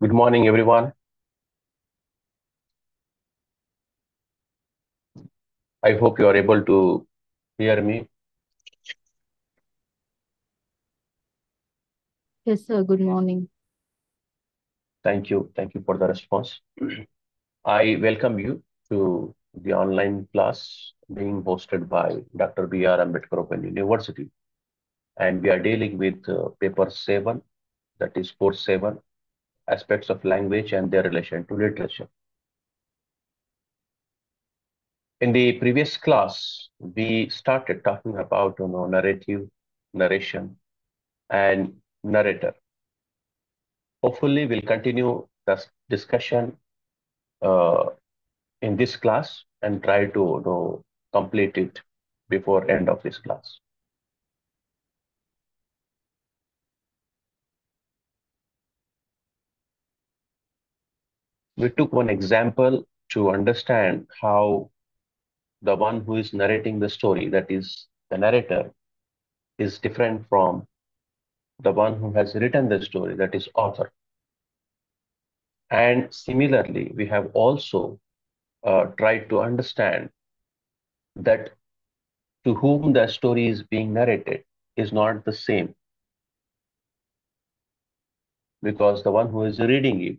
Good morning, everyone. I hope you are able to hear me. Yes, sir. Good morning. Thank you. Thank you for the response. I welcome you to the online class being hosted by Dr. B.R. Ambedkar Open University. And we are dealing with paper 7, that is course 7, aspects of language and their relation to literature. In the previous class, we started talking about narrative, narration, and narrator. Hopefully, we'll continue the discussion uh, in this class and try to complete it before end of this class. We took one example to understand how the one who is narrating the story, that is the narrator, is different from the one who has written the story, that is author. And similarly, we have also tried to understand that to whom the story is being narrated is not the same, because the one who is reading it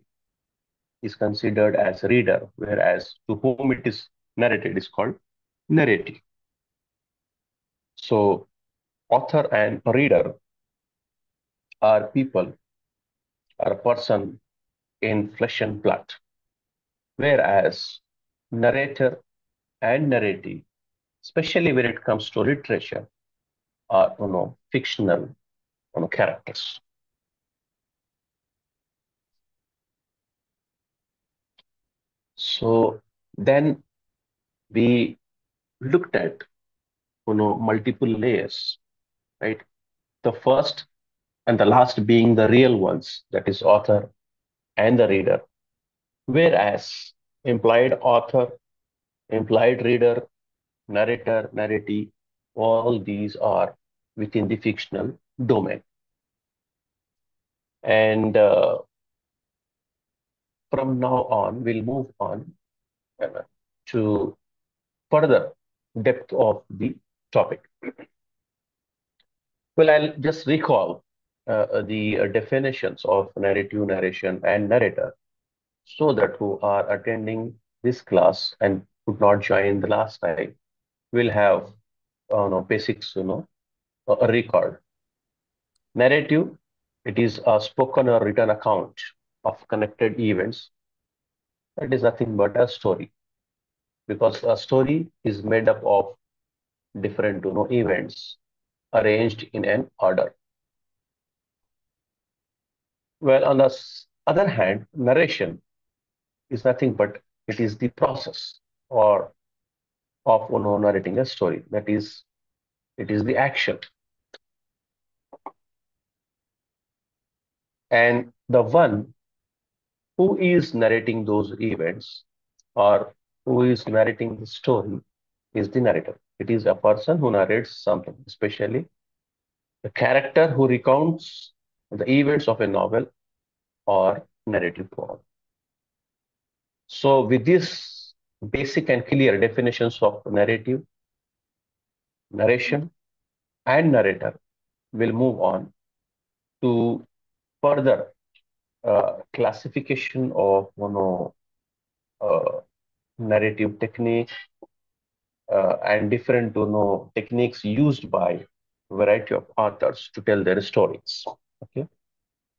is considered as reader, whereas to whom it is narrated is called narrative. So author and reader are people, are a person in flesh and blood, whereas narrator and narrative, especially when it comes to literature, are fictional characters. So then we looked at multiple layers, right? The first and the last being the real ones, that is author and the reader, whereas implied author, implied reader, narrator, narrative, all these are within the fictional domain. And from now on, we'll move on to further depth of the topic. Well, I'll just recall the definitions of narrative, narration, and narrator, so that who are attending this class and could not join the last time will have basics, a record. Narrative, it is a spoken or written account of connected events. That is nothing but a story, because a story is made up of different, events arranged in an order. Well, on the other hand, narration is nothing but it is the process or of narrating a story. That is, it is the action. And the one who is narrating those events or who is narrating the story is the narrator. It is a person who narrates something, especially the character who recounts the events of a novel or narrative form. So, with these basic and clear definitions of narrative, narration, and narrator, we'll move on to further classification of uh, narrative technique and different techniques used by a variety of authors to tell their stories. Okay.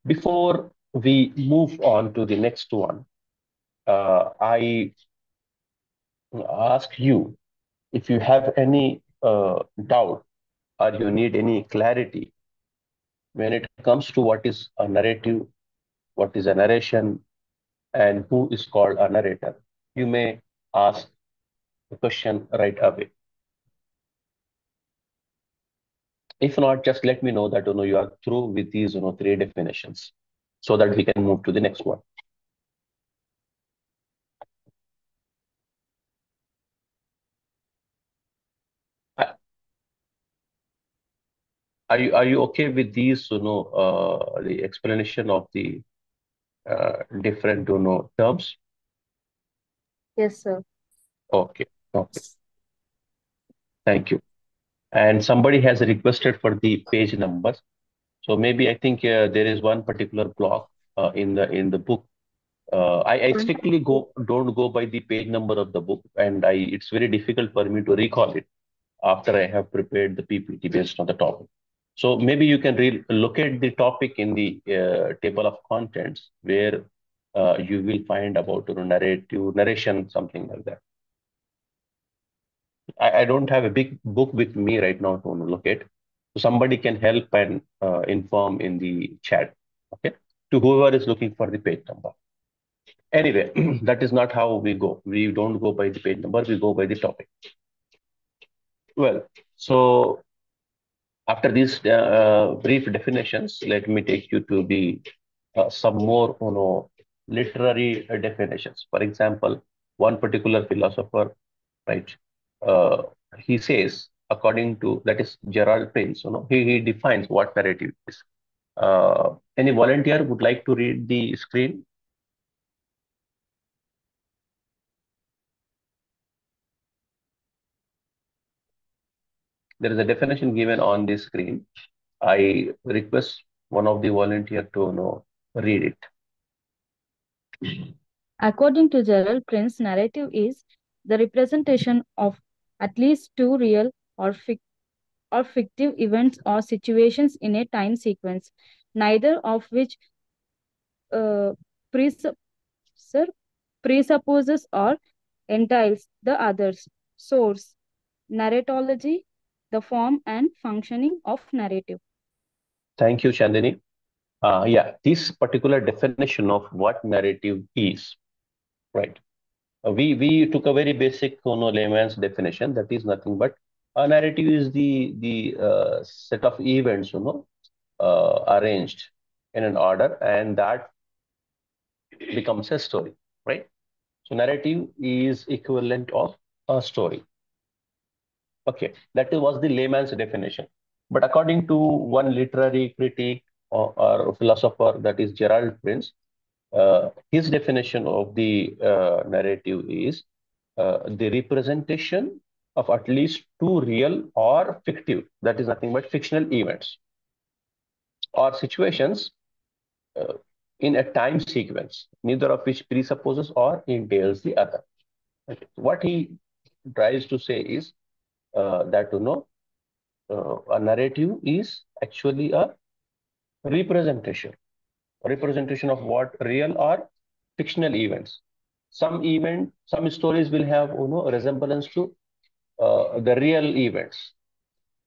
Before we move on to the next one, I ask you if you have any doubt or you need any clarity when it comes to what is a narrative, what is a narration, and who is called a narrator. You may ask the question right away. If not, just let me know that you are through with these three definitions, so that we can move to the next one. Are are you okay with these the explanation of the different, terms? Yes, sir. Okay, okay, thank you. And somebody has requested for the page numbers. So maybe I think there is one particular block in the book. I strictly don't go by the page number of the book, and it's very difficult for me to recall it after I have prepared the PPT based on the topic. So maybe you can locate the topic in the table of contents where you will find about narration, something like that. I don't have a big book with me right now to locate. So somebody can help and inform in the chat. Okay, to whoever is looking for the page number. Anyway, that is not how we go. We don't go by the page number. We go by the topic. Well, so after these brief definitions, let me take you to the some more, literary definitions. For example, one particular philosopher, right? Uh, he says, according to that is Gerald Prince, he defines what narrative is. Any volunteer would like to read the screen? There is a definition given on the screen. I request one of the volunteer to read it. According to Gerald Prince, narrative is the representation of at least two real or, or fictive events or situations in a time sequence, neither of which uh, presup- sir, presupposes or entails the others. Source, narratology, the form and functioning of narrative. Thank you, Chandini. Yeah, this particular definition of what narrative is, right? We took a very basic, layman's definition. That is nothing but a narrative is the set of events, arranged in an order, and that becomes a story, right? So narrative is equivalent of a story. Okay, that was the layman's definition. But according to one literary critic or philosopher, that is Gerald Prince, his definition of the narrative is the representation of at least two real or fictive, that is nothing but fictional events or situations uh, in a time sequence, neither of which presupposes or entails the other. Okay. What he tries to say is that a narrative is actually a representation, representation of what real or fictional events. Some stories will have resemblance to the real events,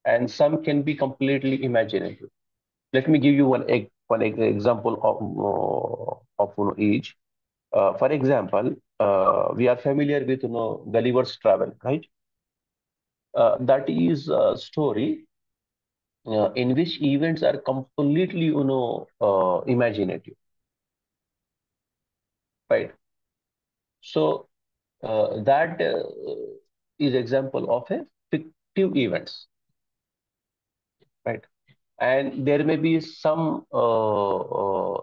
and some can be completely imaginative. Let me give you one example of each. For example, we are familiar with Gulliver's Travel, right? That is a story in which events are completely imaginative, right? So that is example of a fictive events, right? And there may be some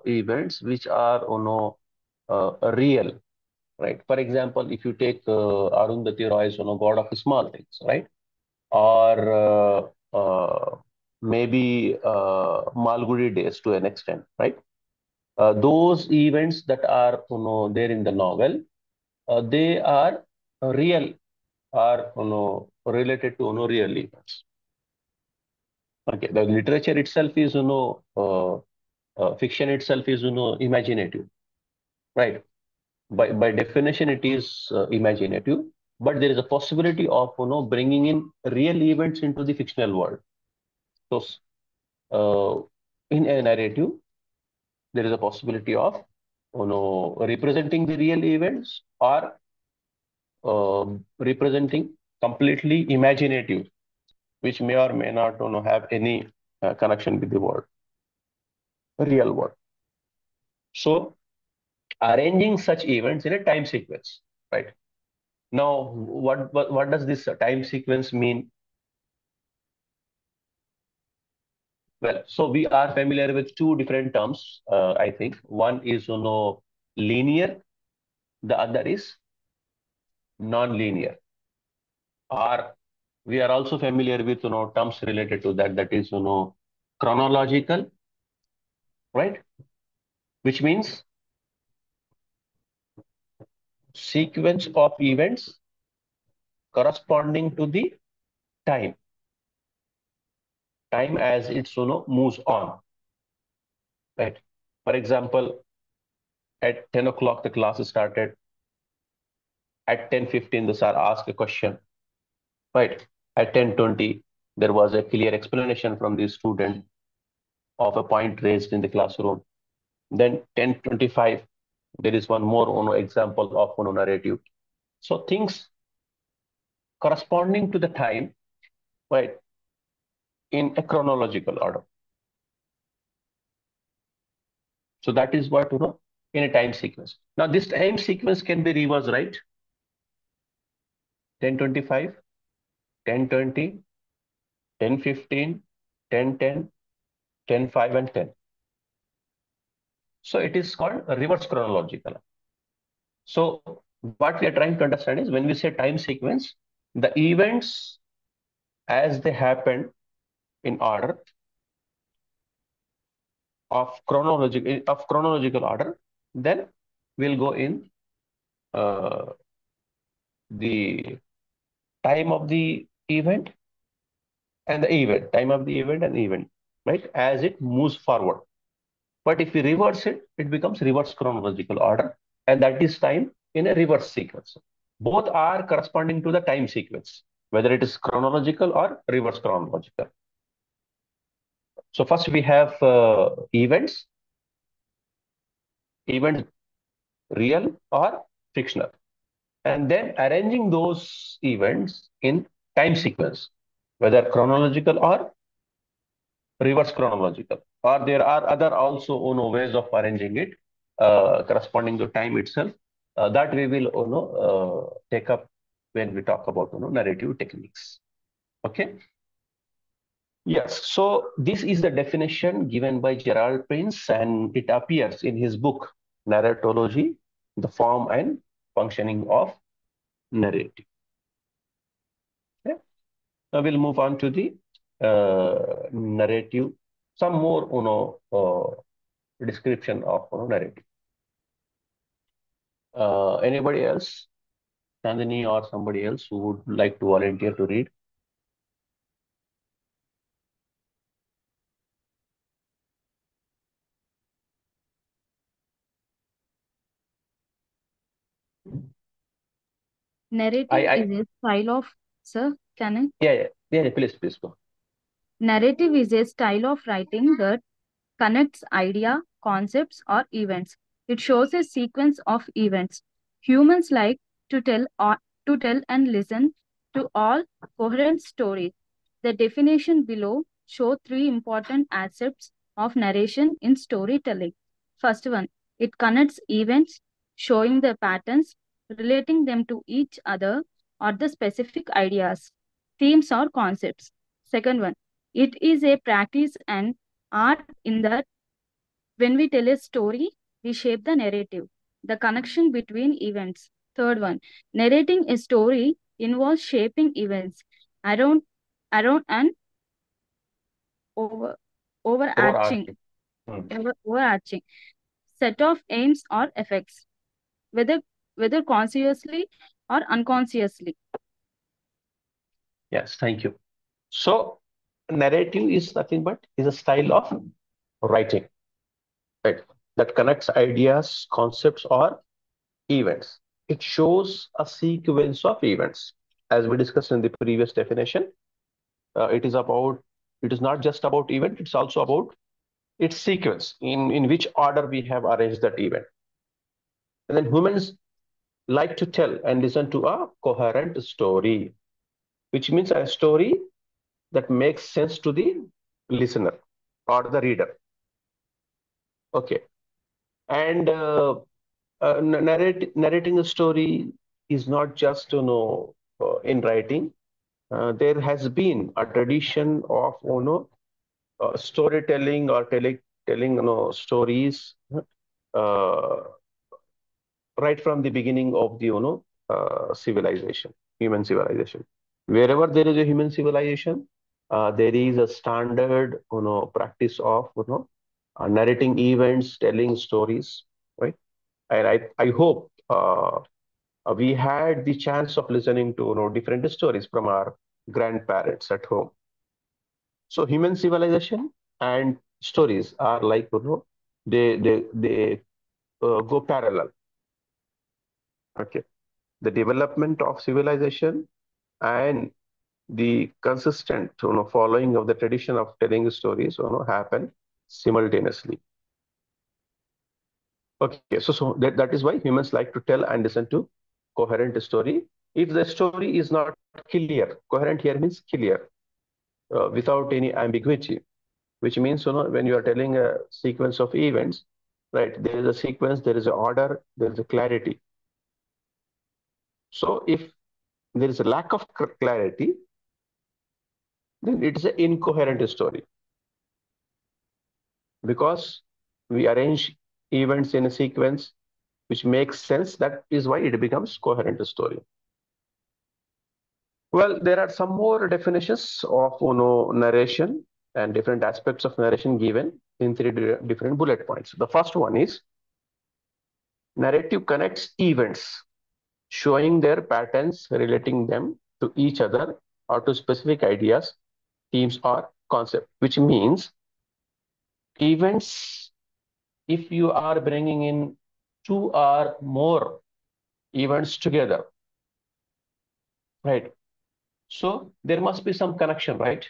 events which are real, right? For example, if you take Arundhati Roy's God of Small Things, right? Or maybe Malgudi Days to an extent, right? Those events that are there in the novel, they are real, are related to real events. Okay, the literature itself is fiction itself is imaginative, right? By definition, it is imaginative, but there is a possibility of bringing in real events into the fictional world. So in a narrative, there is a possibility of representing the real events or representing completely imaginative, which may or may not have any connection with the world, real world. So arranging such events in a time sequence, right? Now, what does this time sequence mean? Well, so we are familiar with two different terms, I think. One is, linear. The other is non-linear. Or we are also familiar with, terms related to that. That is, chronological, right? Which means sequence of events corresponding to the time. Time as it, moves on, right? For example, at 10 o'clock, the class started. At 10:15, the sir asked a question, right? At 10:20, there was a clear explanation from the student of a point raised in the classroom. Then 10:25, there is one more example of narrative. So things corresponding to the time, right, in a chronological order. So that is what, in a time sequence. Now this time sequence can be reversed, right? 10:25, 10:20, 10:15, 10:10, 10:05, and 10. So it is called a reverse chronological. So what we are trying to understand is when we say time sequence, the events as they happen in order of chronological order, then we'll go in the time of the event and the event, time of the event and event, right? As it moves forward. But if we reverse it, it becomes reverse chronological order, and that is time in a reverse sequence. Both are corresponding to the time sequence, whether it is chronological or reverse chronological. So first we have events real or fictional, and then arranging those events in time sequence, whether chronological or reverse chronological, or there are other also ways of arranging it corresponding to time itself, that we will take up when we talk about narrative techniques. Okay. Yes, so this is the definition given by Gerald Prince, and it appears in his book Narratology: The Form and Functioning of Narrative. Okay. Now we'll move on to the narrative, some more description of narrative. Anybody else, Chandani or somebody else who would like to volunteer to read? Narrative is a style of, sir, can I? Yeah, please go. Narrative is a style of writing that connects idea, concepts, or events. It shows a sequence of events. Humans like to tell and listen to all coherent stories. The definition below show three important aspects of narration in storytelling. First one, it connects events, showing the patterns, relating them to each other or the specific ideas, themes or concepts. Second one, it is a practice and art in that when we tell a story, we shape the narrative, the connection between events. Third one, narrating a story involves shaping events around and over, overarching Overarching. Hmm. overarching set of aims or effects, whether consciously or unconsciously. Yes, thank you. So narrative is nothing but is a style of writing, right? That connects ideas, concepts, or events. It shows a sequence of events. As we discussed in the previous definition, it is about, it is not just about event, it's also about its sequence, in which order we have arranged that event. And then humans like to tell and listen to a coherent story, which means a story that makes sense to the listener or the reader. Okay. And narrating a story is not just in writing. There has been a tradition of storytelling or telling stories uh, right from the beginning of the civilization, human civilization. Wherever there is a human civilization, there is a standard practice of narrating events, telling stories, right? And I hope we had the chance of listening to different stories from our grandparents at home. So human civilization and stories are like they go parallel. Okay, the development of civilization and the consistent following of the tradition of telling stories happen simultaneously. Okay, so that is why humans like to tell and listen to coherent story. If the story is not clear, coherent here means clear, without any ambiguity, which means when you are telling a sequence of events, right? There is a sequence, there is an order, there is a clarity. So if there is a lack of clarity, then it is an incoherent story, because we arrange events in a sequence which makes sense. That is why it becomes coherent story. Well, there are some more definitions of narration and different aspects of narration given in three different bullet points. The first one is narrative connects events, showing their patterns, relating them to each other or to specific ideas, themes, or concept, which means events, if you are bringing in two or more events together, right? So there must be some connection, right?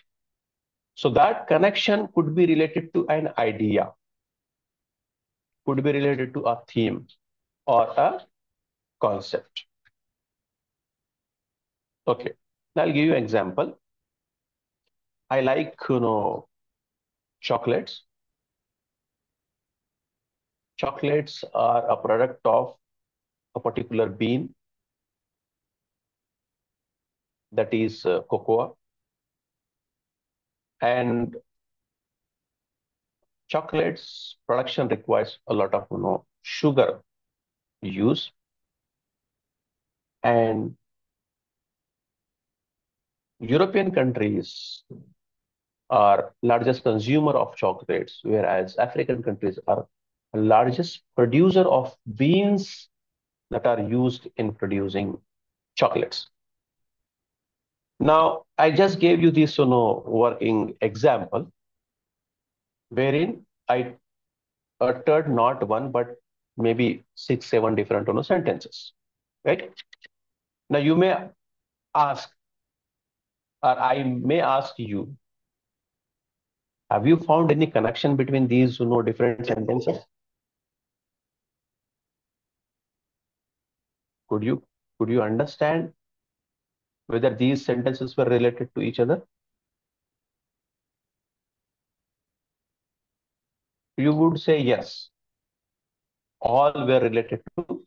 So that connection could be related to an idea, could be related to a theme or a concept. Okay, I'll give you an example. I like, chocolates. Chocolates are a product of a particular bean, that is cocoa. And chocolates production requires a lot of sugar use. And European countries are largest consumer of chocolates, whereas African countries are largest producer of beans that are used in producing chocolates. Now, I just gave you this working example wherein I uttered not one, but maybe 6, 7 different sentences, right? Now, you may ask, or I may ask you, have you found any connection between these different sentences? Could you understand whether these sentences were related to each other? You would say yes. All were related to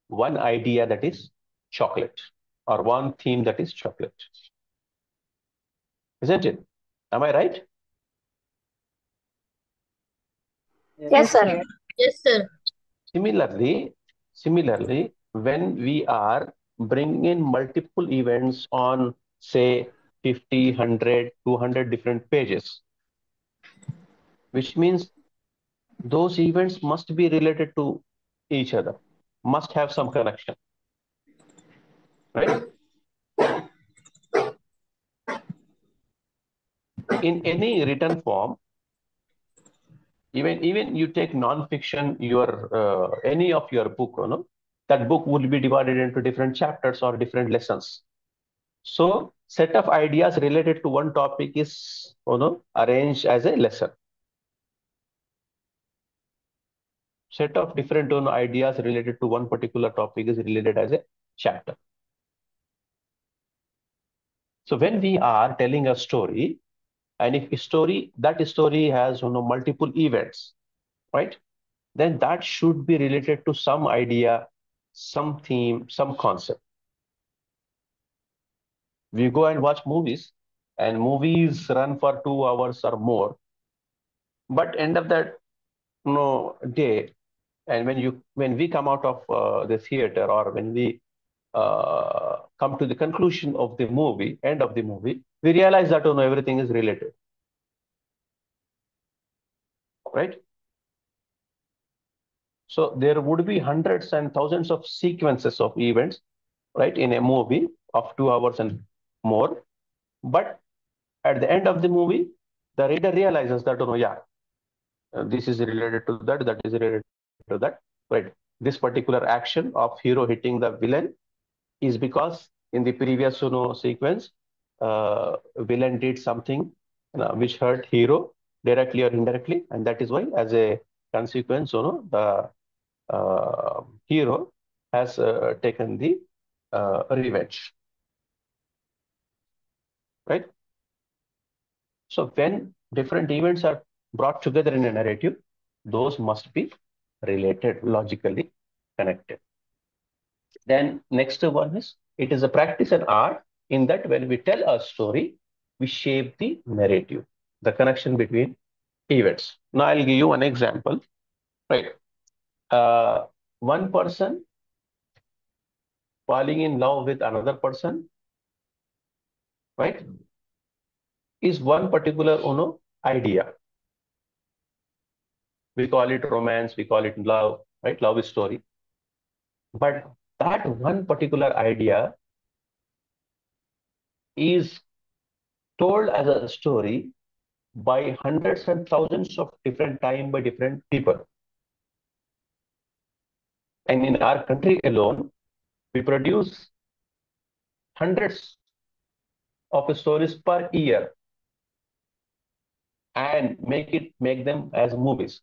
one idea, that is chocolate, or one theme, that is chocolate. Isn't it? Am I right? Yes, Yes, sir. sir. Yes, sir. Similarly, when we are bringing in multiple events on, say, 50, 100, 200 different pages, which means those events must be related to each other, must have some connection, right? In any written form, even you take non-fiction, your any of your book, that book will be divided into different chapters or different lessons. So set of ideas related to one topic is arranged as a lesson. Set of different ideas related to one particular topic is related as a chapter. So when we are telling a story, and if that story has multiple events, right? Then that should be related to some idea, some theme, some concept. We go and watch movies, and movies run for 2 hours or more. But end of that day, and when we come out of the theater, or when we come to the conclusion of the movie, end of the movie, we realize that everything is related, right? So there would be hundreds and thousands of sequences of events, right, in a movie of 2 hours and more. But at the end of the movie, the reader realizes that, yeah, this is related to that, that is related to that, right? This particular action of hero hitting the villain is because in the previous, sequence, villain did something which hurt hero directly or indirectly, and that is why, as a consequence, the hero has taken the revenge, right? So when different events are brought together in a narrative, those must be related, logically connected. Then next one is, it is a practice and art in that when we tell a story, we shape the narrative, the connection between events. Now I'll give you one example, right? One person falling in love with another person, right, is one particular idea. We call it romance, we call it love, right? Love story. But that one particular idea is told as a story by hundreds and thousands of different time by different people. And in our country alone, we produce hundreds of stories per year and make them as movies.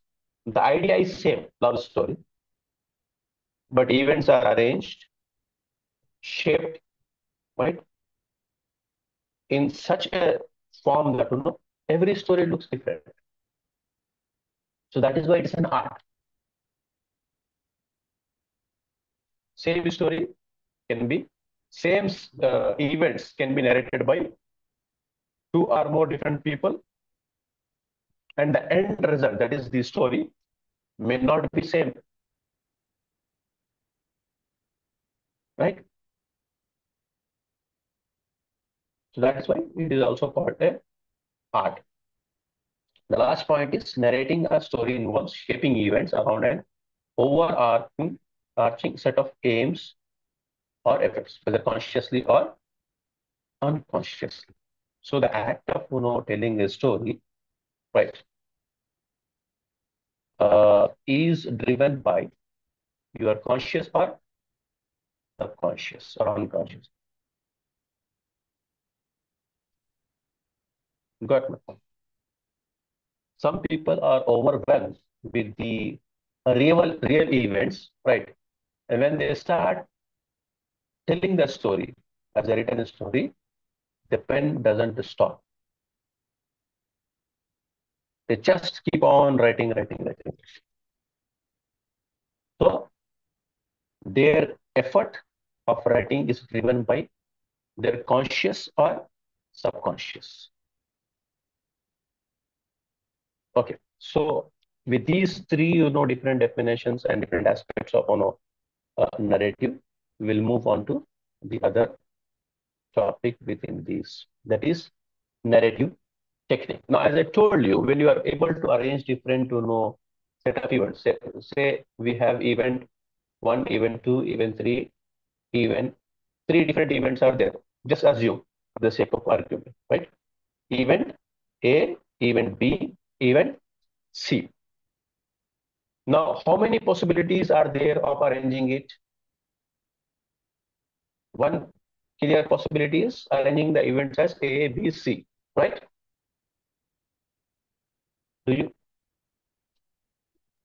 The idea is same, love story, but events are arranged, shaped, right, in such a form that every story looks different. So that is why it's an art. Same story can be, same events can be narrated by two or more different people, and the end result, that is the story, may not be same, right? So that is why it is also called a art. The last point is, narrating a story involves shaping events around an overarching set of aims or effects, whether consciously or unconsciously. So the act of telling a story, right, is driven by your conscious or subconscious or unconscious. Got my point. Some people are overwhelmed with the real events, right? And when they start telling the story as a written story, the pen doesn't stop. They just keep on writing. So their effort of writing is driven by their conscious or subconscious. Okay, so with these three, different definitions and different aspects of narrative, we'll move on to the other topic within these, that is narrative technique. Now, as I told you, when you are able to arrange different, set of events, say we have event 1, event 2, event 3, event 3 different events are there. Just assume for the sake of argument, right? Event A, event B, event C. Now, how many possibilities are there of arranging it? One clear possibility is arranging the events as A, B, C, right? Do you?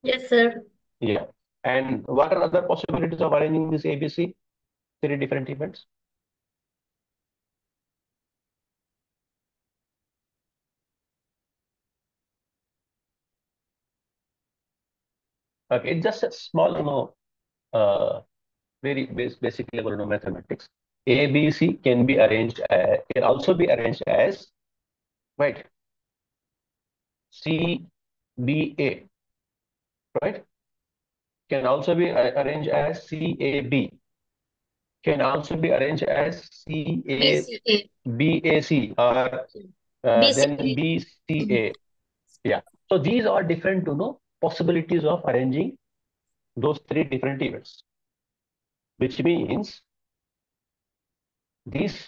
Yes, sir. Yeah. And what are other possibilities of arranging this ABC? 3 different events. Okay, it's just a small, very basic level, mathematics. ABC can be arranged, can also be arranged as, right, C, BA, right? Can also be arranged as CAB. Can also be arranged as BCA. CABAC or then BCA. BCA. Yeah. So these are different, possibilities of arranging those three different events, which means this,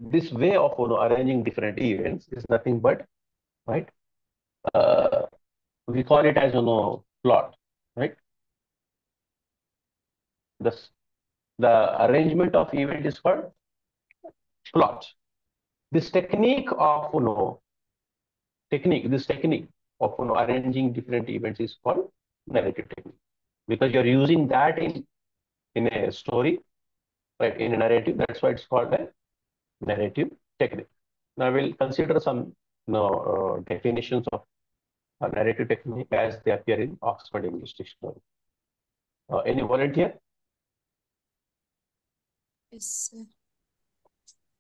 this way of arranging different events is nothing but, right? Uh, we call it as plot, right? This the arrangement of event is called plot. This technique of this technique of arranging different events is called narrative technique, because you're using that in a story, right? In a narrative, that's why it's called a narrative technique. Now we'll consider some definitions of a narrative technique as they appear in Oxford English Dictionary. Any volunteer? Yes, sir.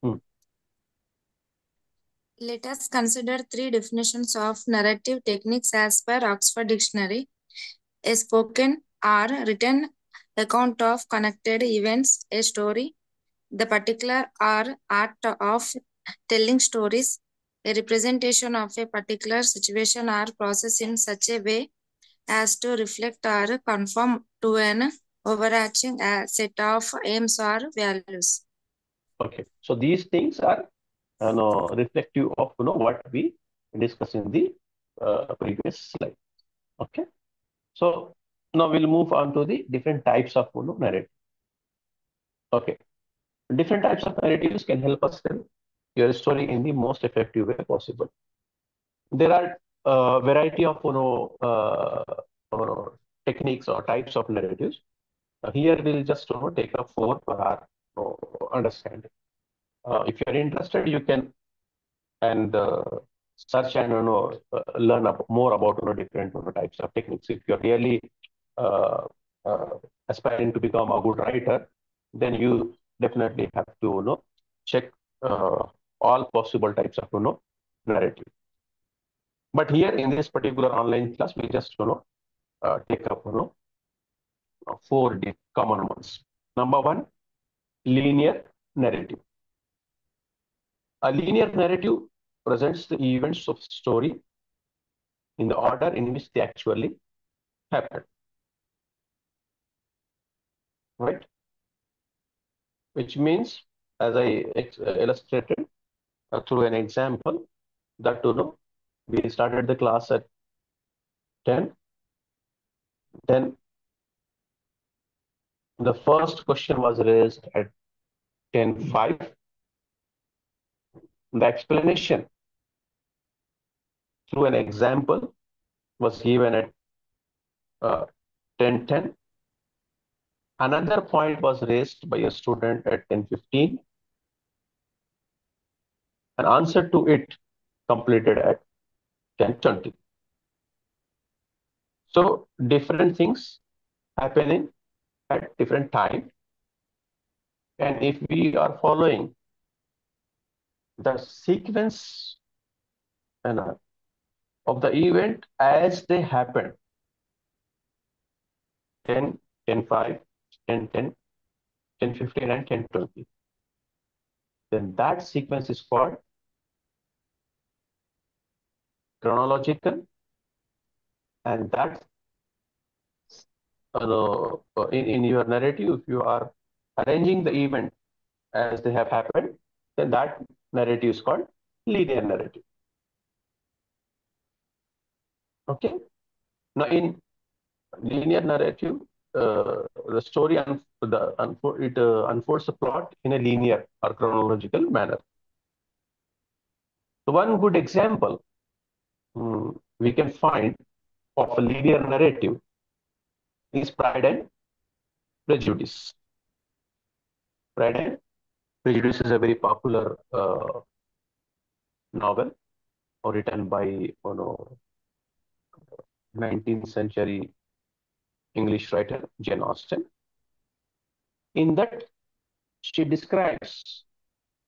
Hmm. Let us consider three definitions of narrative techniques as per Oxford Dictionary. A spoken or written account of connected events, a story, the particular or art of telling stories, a representation of a particular situation or process in such a way as to reflect or conform to an overarching set of aims or values. Okay, so these things are reflective of what we discussed in the previous slide. Okay, so now we'll move on to the different types of narrative. Okay, different types of narratives can help us tell your story in the most effective way possible. There are a variety of techniques or types of narratives. Here we'll just take up four for our understanding. If you're interested, you can and search and learn more about different types of techniques. If you're really uh, uh, aspiring to become a good writer, then you definitely have to check all possible types of narrative. But here in this particular online class, we just take up four common ones. Number one, linear narrative. A linear narrative presents the events of story in the order in which they actually happen, right? Which means, as I illustrated through an example, that we started the class at 10. Then the first question was raised at 10:05. The explanation through an example was given at 10:10. Another point was raised by a student at 10:15. An answer to it completed at 10:20. So different things happening at different time. And if we are following the sequence of the event as they happen, 10, 10:05, 10:10, 10:15, and 10:20, then that sequence is called chronological, and that in your narrative, if you are arranging the event as they have happened, then that narrative is called linear narrative. Okay. Now, in linear narrative, the story unfolds the plot in a linear or chronological manner. So one good example we can find of a linear narrative is Pride and Prejudice. Pride and Prejudice is a very popular novel written by 19th century English writer Jane Austen. In that, she describes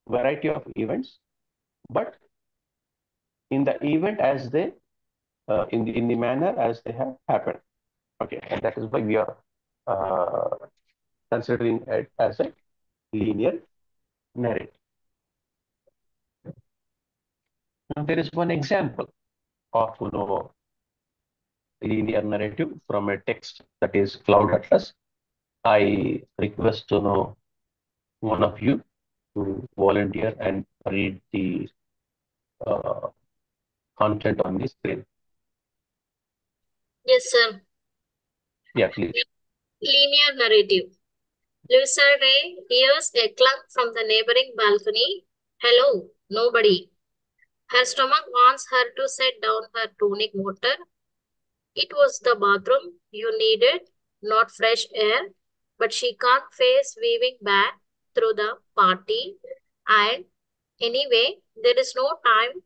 variety of events, but in the event as they in the manner as they have happened. Okay, and that is why we are considering it as a linear narrative. Now, there is one example of linear narrative from a text that is Cloud Atlas. I request one of you to volunteer and read the uh, content on the screen. Yes, sir. Yeah, please. Linear narrative. Louisa Ray hears a cluck from the neighboring balcony. Hello, nobody. Her stomach wants her to set down her tonic water. It was the bathroom you needed, not fresh air, but she can't face weaving back through the party. And anyway, there is no time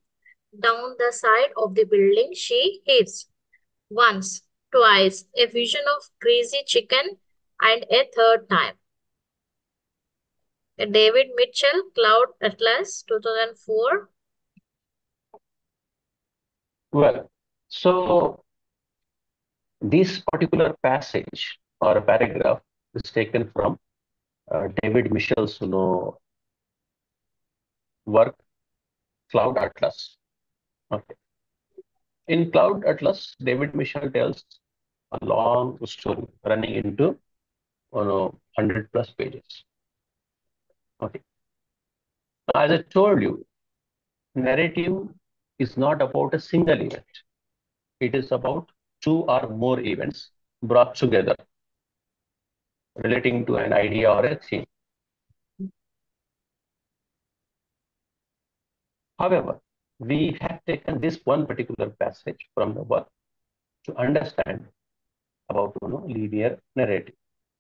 down the side of the building, she hears. Once, twice, a vision of greasy chicken, and a third time. David Mitchell, Cloud Atlas, 2004. Well, so this particular passage or a paragraph is taken from David Mitchell's work, Cloud Atlas. Okay. In Cloud Atlas, David Mitchell tells a long story running into 100 plus pages. Okay. As I told you, narrative is not about a single event. It is about two or more events brought together relating to an idea or a theme. However, we have taken this one particular passage from the work to understand about linear narrative.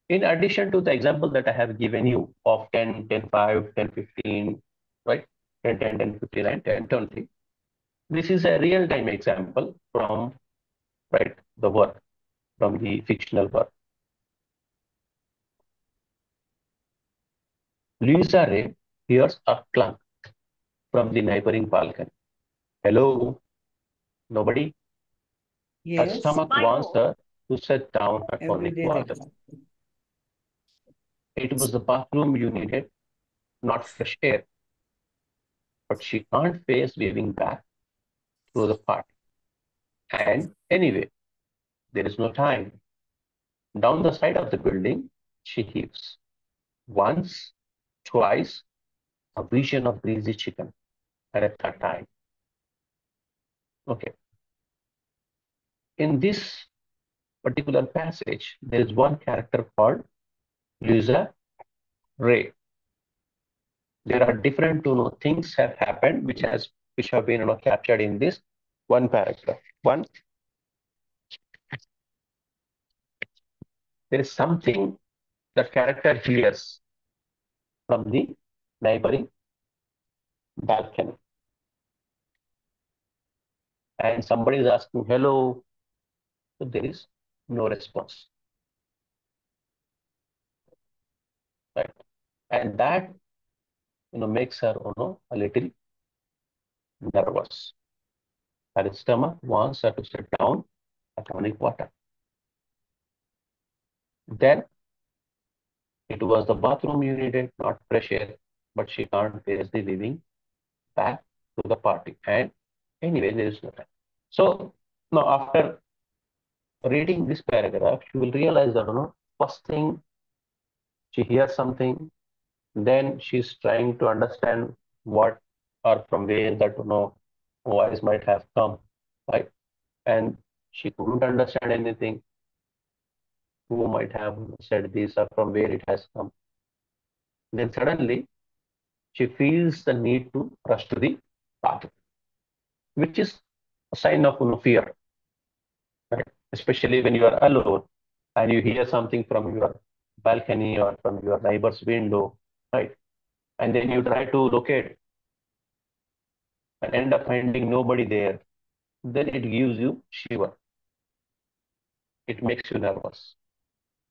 In addition to the example that I have given you of 10, 10, 5, 10, 15, right? 10, 10, 10, 15, and 10, 20. This is a real-time example from the work, from the fictional work. Louisa Ray hears a clunk from the neighboring balcony. Hello, nobody? Her Yes, stomach wants her to set down her every tonic day like water. that. It was the bathroom you needed, not fresh air. But she can't face waving back to the party. And anyway, there is no time. Down the side of the building, she heaves. Once, twice, a vision of greasy chicken, and a third time. Okay. In this particular passage, there is one character called Louisa Ray. There are different things have happened which have been captured in this one paragraph. One, there is something that character hears from the neighboring balcony. And somebody is asking, hello. So there is no response. Right? And that makes her a little nervous. Her stomach wants her to sit down at tonic water. Then it was the bathroom you needed, not fresh air, but she can't face the living back to the party. And anyway, there is no time. So now after reading this paragraph, you will realize that first thing she hears something, then she's trying to understand what or from where that voice might have come, right? And she couldn't understand anything. Who might have said this or from where it has come? Then suddenly she feels the need to rush to the bathroom, which is a sign of fear, right? Especially when you are alone and you hear something from your balcony or from your neighbor's window, right? And then you try to locate and end up finding nobody there, then it gives you shiver. It makes you nervous.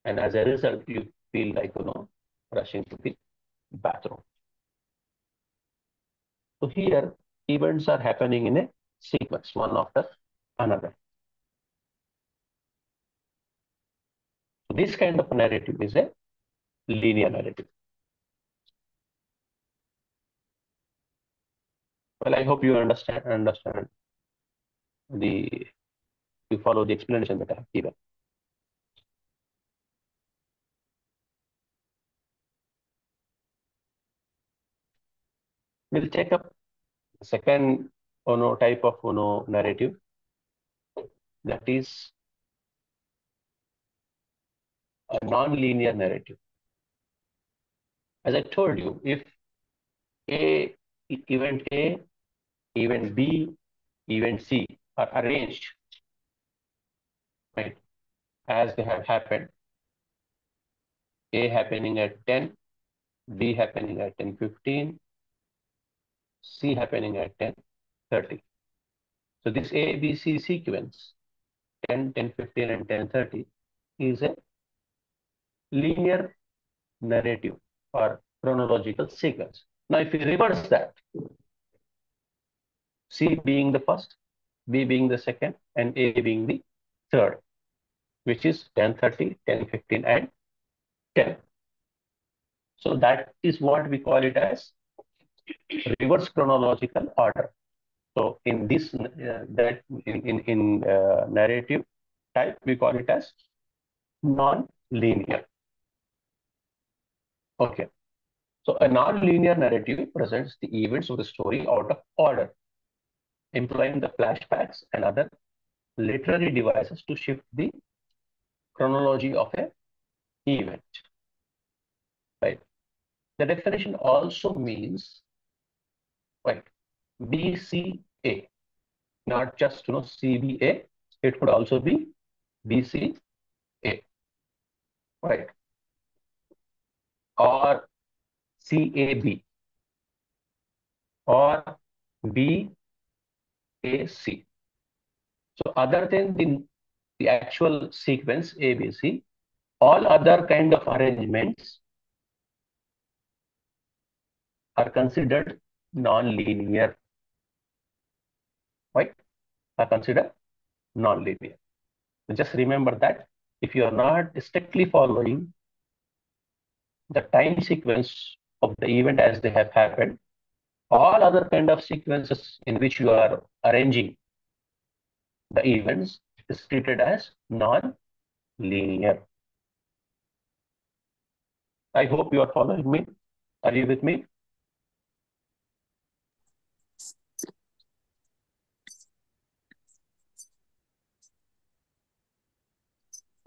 And as a result, you feel like, rushing to the bathroom. So here, events are happening in a sequence, one after another. So this kind of narrative is a linear narrative. Well, I hope you understand you follow the explanation that I have given. We'll take up the second type of narrative, that is a non-linear narrative. As I told you, if event A, event B, event C are arranged, right, as they have happened, A happening at 10, B happening at 10:15, C happening at 10:30. So this A, B, C sequence, 10, 10:15, and 10:30, is a linear narrative or chronological sequence. Now, if we reverse that, C being the first, B being the second, and A being the third, which is 10:30, 10:15, and 10. So that is what we call it as reverse chronological order. So in this narrative type, we call it as non-linear. Okay. So a non-linear narrative presents the events of the story out of order, employing the flashbacks and other literary devices to shift the chronology of an event. Right. The definition also means, right, BCA, not just CBA. It could also be BCA, right, or CAB, or BAC. So other than the actual sequence ABC, all other kind of arrangements are considered non-linear. Right? Are considered non-linear. So just remember that if you are not strictly following the time sequence of the event as they have happened, all other kind of sequences in which you are arranging the events is treated as non-linear. I hope you are following me. Are you with me?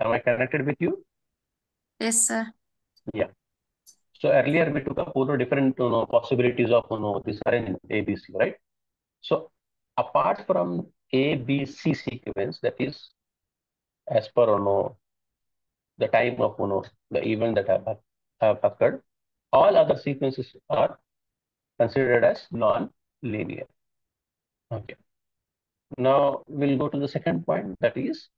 Am I connected with you? Yes, sir. Yeah. So earlier we took up different possibilities of this arrangement ABC, right? So apart from ABC sequence, that is as per the time of the event that have occurred, all other sequences are considered as non-linear. Okay. Now we'll go to the second point, that is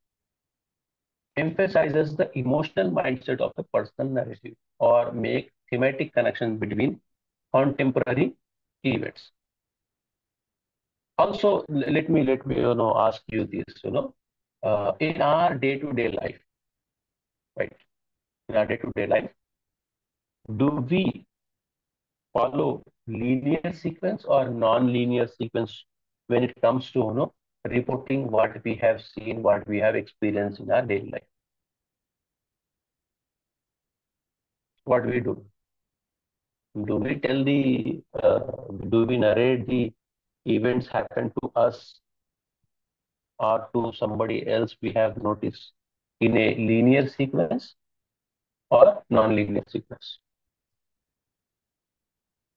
emphasizes the emotional mindset of the personal narrative or make thematic connection between contemporary events. Also, let me ask you this, in our day-to-day life, right? In our day-to-day life, do we follow linear sequence or non-linear sequence when it comes to reporting what we have seen, what we have experienced in our daily life? What do we do? Do we tell do we narrate the events happen to us or to somebody else we have noticed in a linear sequence or non-linear sequence?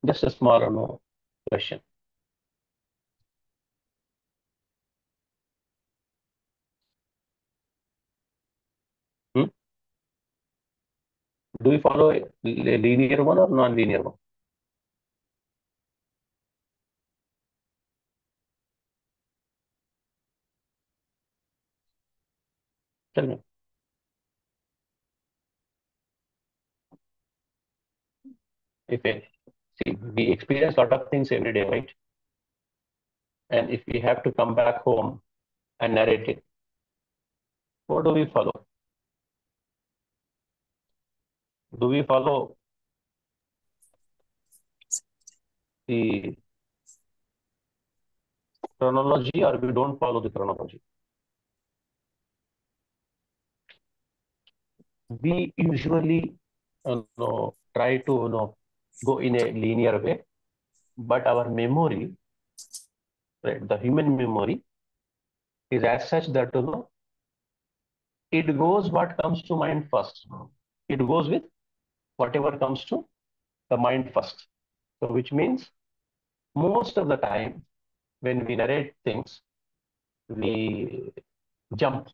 Just a small question. Hmm? Do we follow a linear one or non-linear one? Tell me. See, we experience a lot of things every day, right? And if we have to come back home and narrate it, what do we follow? Do we follow the chronology or we don't follow the chronology? We usually try to go in a linear way, but our memory, right, the human memory is as such that it goes what comes to mind first. It goes with whatever comes to the mind first. So which means most of the time when we narrate things, we jump,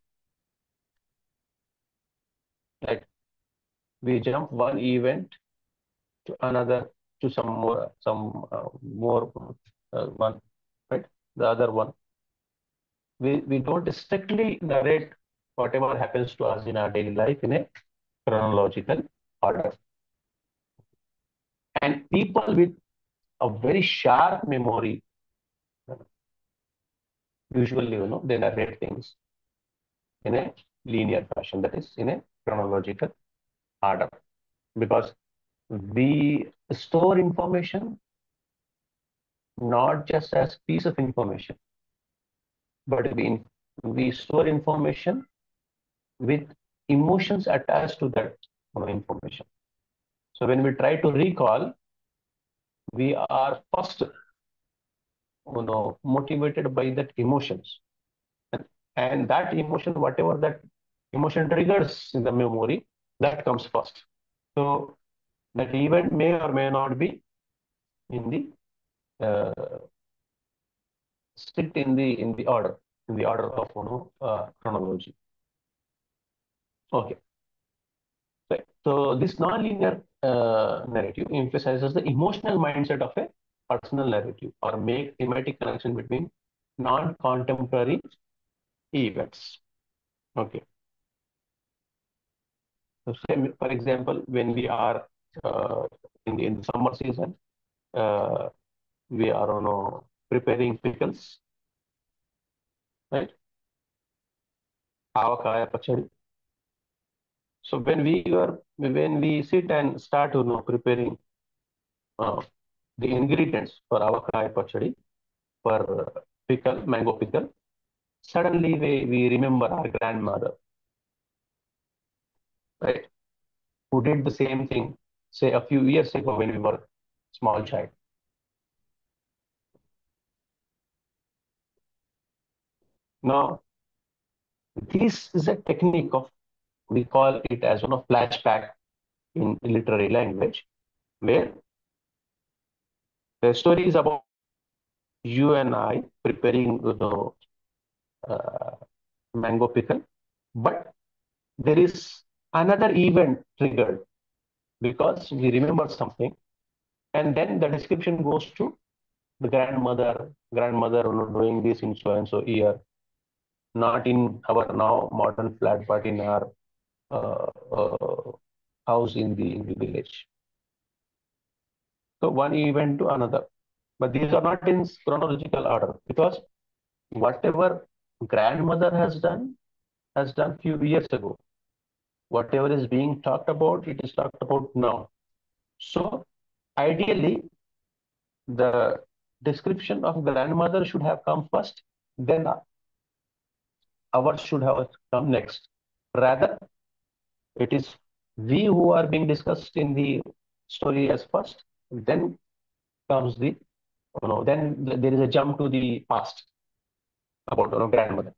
like we jump one event to another, to some more one, right? The other one. We don't strictly narrate whatever happens to us in our daily life in a chronological order. And people with a very sharp memory, usually, they narrate things in a linear fashion, that is in a chronological order, because we store information not just as piece of information, but we store information with emotions attached to that information. So when we try to recall, we are first motivated by that emotions, and that emotion, whatever that emotion triggers in the memory, that comes first. So that event may or may not be in the strict in the order of chronology. Okay. Right. So this nonlinear narrative emphasizes the emotional mindset of a personal narrative or make thematic connection between non-contemporary events. Okay. So say, for example, when we are in the summer season, uh, we are preparing pickles, right? Avakaya pachadi. So when we sit and start preparing uh, the ingredients for avakaya pachadi, for pickle, mango pickle, suddenly we remember our grandmother, right? Who did the same thing, say a few years ago when we were small child. Now, this is a technique of, we call it as flashback in literary language, where the story is about you and I preparing uh, mango pickle, but there is another event triggered because we remember something, and then the description goes to the grandmother doing this in so and so year, not in our now modern flat, but in our uh, uh, house in the village. So one event to another, but these are not in chronological order, because whatever grandmother has done few years ago. Whatever is being talked about, it is talked about now. So ideally, the description of grandmother should have come first, then ours should have come next. Rather, it is we who are being discussed in the story as first, then comes the, then there is a jump to the past about grandmother.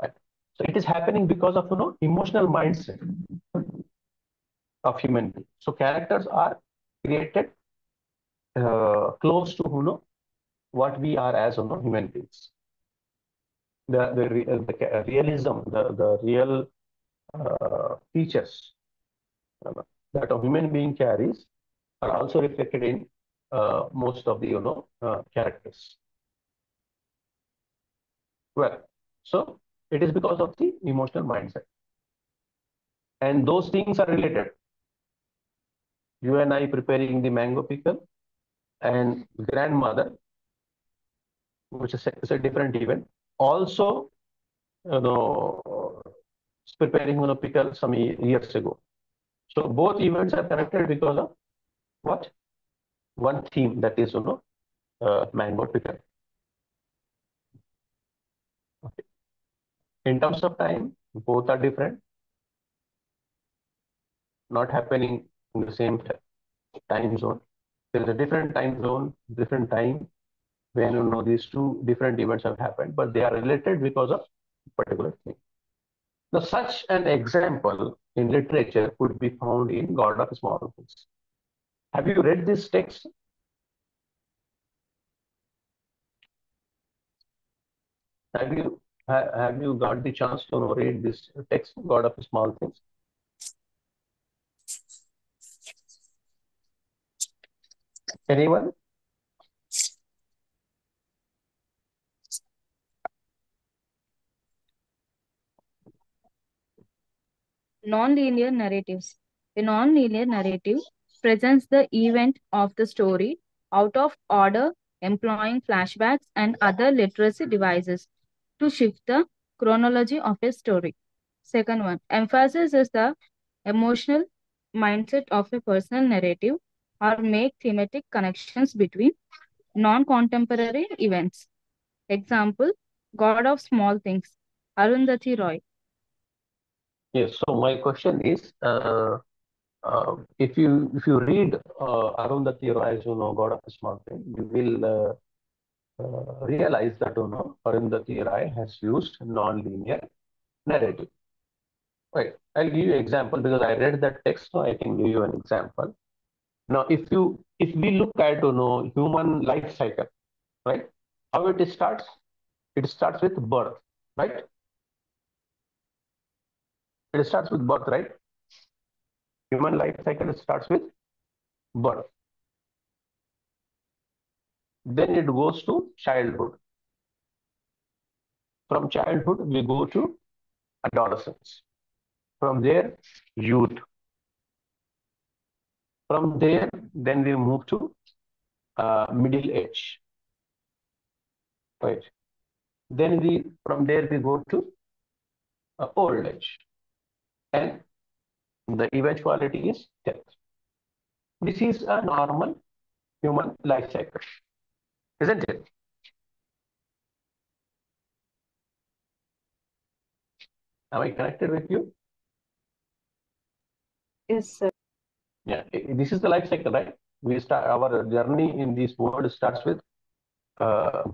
Right? So it is happening because of emotional mindset of human being. So characters are created close to what we are as human beings. The realism, the real features that a human being carries are also reflected in most of the characters. Well, so it is because of the emotional mindset, and those things are related. You and I preparing the mango pickle, and grandmother which is a different event. Also, preparing pickle some years ago. So both events are connected because of what? One theme, that is, mango pickle. Okay. In terms of time, both are different, not happening in the same time zone. There is a different time zone, different time when these two different events have happened, but they are related because of a particular thing. Now, such an example in literature could be found in God of Small Things. Have you read this text? Have you got the chance to read this text, God of Small Things? Anyone? Non-linear narratives. A non-linear narrative presents the event of the story out of order, employing flashbacks and other literacy devices to shift the chronology of a story. Second one, emphasis is the emotional mindset of a personal narrative or make thematic connections between non-contemporary events. Example, God of Small Things, Arundhati Roy. Yes. So my question is, if you read Arundhati Roy, as God of Small Things, you will realize that Arundhati Roy has used non-linear narrative. Right. I'll give you an example because I read that text, so I can give you an example. Now, if we look at human life cycle, right? How it starts? It starts with birth, right? It starts with birth, right? Human life cycle starts with birth. Then it goes to childhood. From childhood, we go to adolescence. From there, youth. From there, then we move to middle age, right? Then from there we go to old age, and the eventuality is death. This is a normal human life cycle, isn't it? Am I connected with you? Yes, sir. Yeah, this is the life cycle, right? We start our journey in this world starts with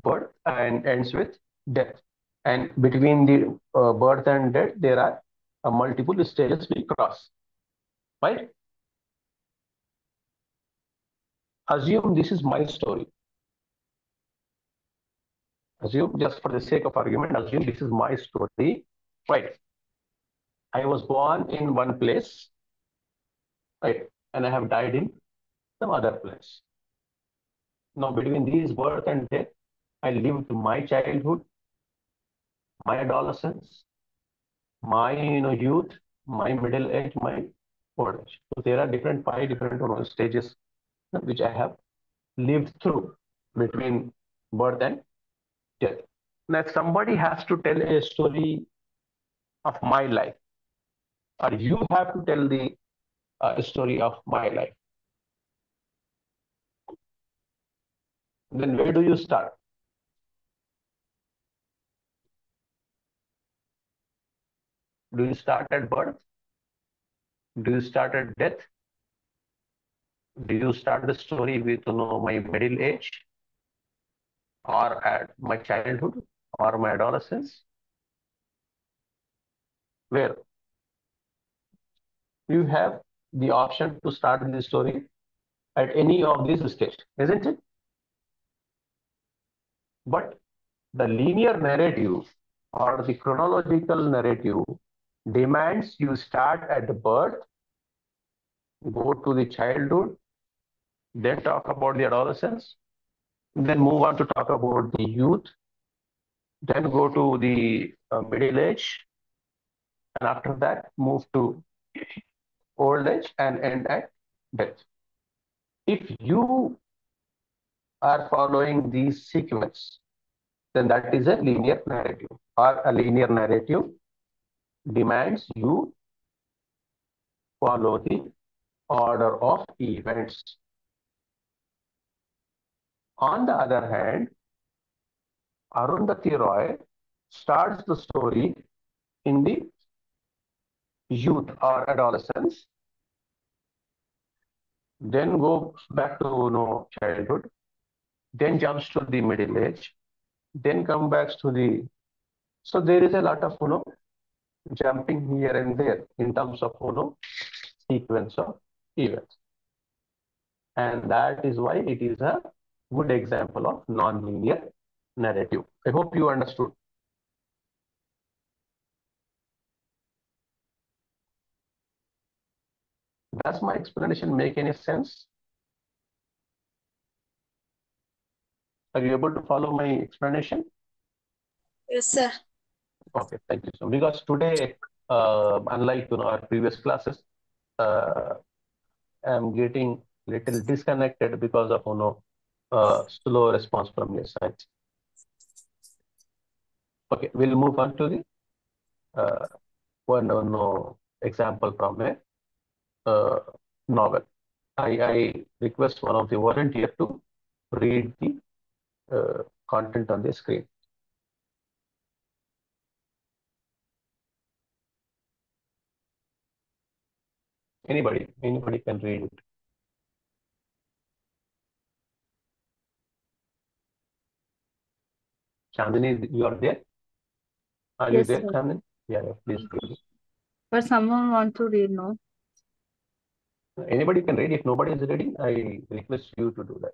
birth and ends with death. And between the birth and death, there are multiple stages we cross, right? Assume this is my story. Assume, just for the sake of argument, assume this is my story, right? I was born in one place, right? And I have died in some other place. Now, between these birth and death, I lived my childhood, my adolescence, my youth, my middle age, my old age. So there are five different stages which I have lived through between birth and death. Now, if somebody has to tell a story of my life, or you have to tell the story of my life, then where do you start? Do you start at birth? Do you start at death? Do you start the story with my middle age, or at my childhood, or my adolescence? Where you have the option to start the story at any of these stages, isn't it? But the linear narrative or the chronological narrative demands you start at the birth, go to the childhood, then talk about the adolescence, then move on to talk about the youth, then go to the middle age, and after that move to old age and end at death. If you are following these sequence, then that is a linear narrative. Or a linear narrative demands you follow the order of events. On the other hand, Arundhati Roy starts the story in the youth or adolescence, then goes back to childhood, then jumps to the middle age, then comes back to the. So there is a lot of jumping here and there in terms of sequence of events, and that is why it is a good example of non-linear narrative. I hope you understood. Does my explanation make any sense? Are you able to follow my explanation? Yes, sir. Okay, thank you. So because today, unlike our previous classes, I'm getting little disconnected because of slow response from your side. Okay, we'll move on to the one example from a novel. I request one of the volunteer to read the content on the screen. Anybody can read it. Chandini, you are there? Are you Yes, there, sir. Chandini? Yeah, please read it. But someone want to read, no? Anybody can read. If nobody is reading, I request you to do that.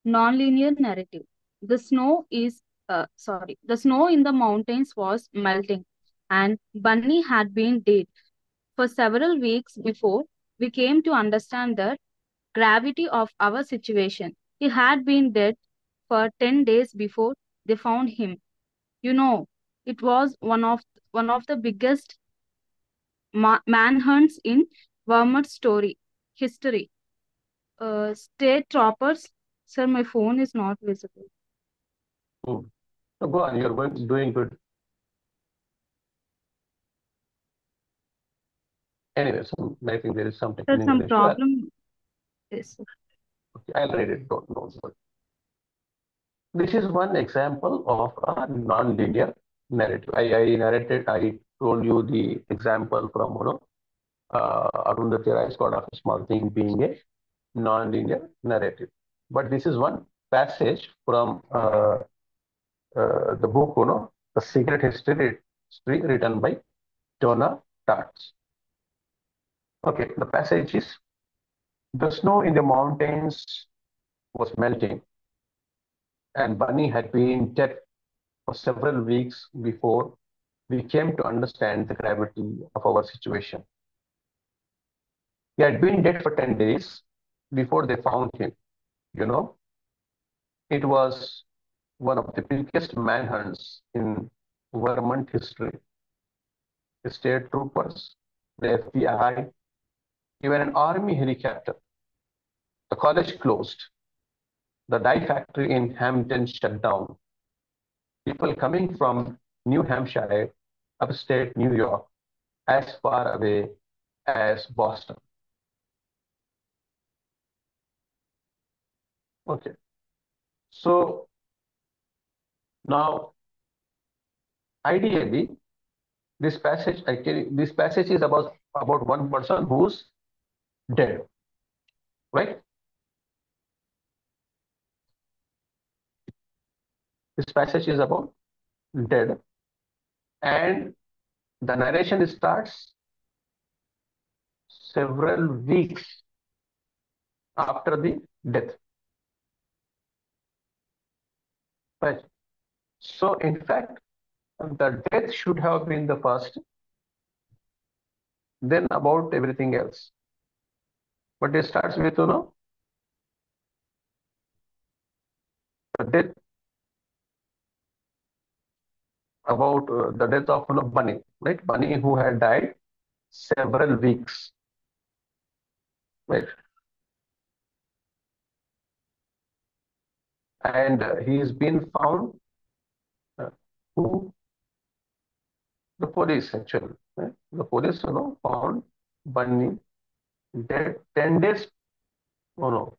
Non-linear narrative. The snow in the mountains was melting, and Bunny had been dead for several weeks before we came to understand the gravity of our situation. He had been dead for 10 days before they found him. You know, it was one of the biggest manhunts in Vermont story history. State troopers, sir, my phone is not visible. So go on. You're doing good. Anyway, I think there is some There's technical some issue. problem. Yes, sir. Okay, I'll read it. Don't worry. This is one example of a non-linear narrative. I told you the example from Arundhati Roy's God of a Small Thing being a non-linear narrative. But this is one passage from the book, The Secret History written by Donna Tartt. Okay, the passage is: the snow in the mountains was melting, and Bunny had been dead for several weeks before we came to understand the gravity of our situation. He had been dead for 10 days before they found him. It was one of the biggest manhunts in Vermont history. The state troopers, the FBI, even an army helicopter. The college closed. The dye factory in Hampton shut down. People coming from New Hampshire, upstate New York, as far away as Boston. Okay. So now, ideally, this passage is about one person who's dead, right? This passage is about dead, and the narration starts several weeks after the death, right? So in fact, the death should have been the first, then about everything else. But it starts with the death, about the death of Bunny, right? Bunny, who had died several weeks, right? and he has been found. Who the police actually? The police, found Bunny dead 10 days. Oh no,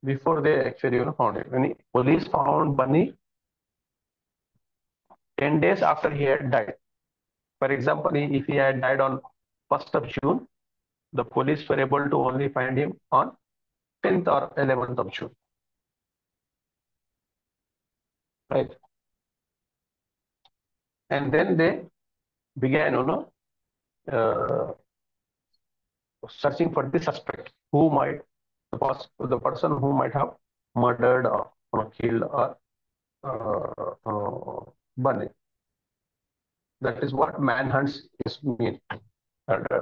before they actually found it. When police found Bunny 10 days after he had died. For example, if he had died on 1st of June, the police were able to only find him on 10th or 11th of June. Right. And then they began, uh, searching for the suspect who might, the person who might have murdered or killed or Bunny. That is what manhunts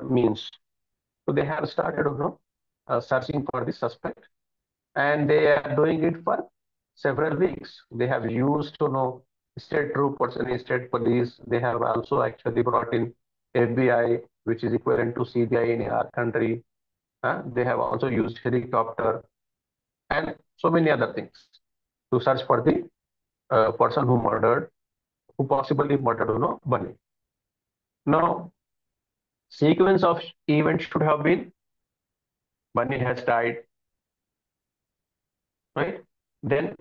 means. So they have started, searching for the suspect, and they are doing it for several weeks. They have used, state troopers and state police. They have also actually brought in FBI, which is equivalent to CBI in our country. They have also used helicopter and so many other things to search for the person who possibly murdered, Bunny. Now, sequence of events should have been Bunny has died, right? Then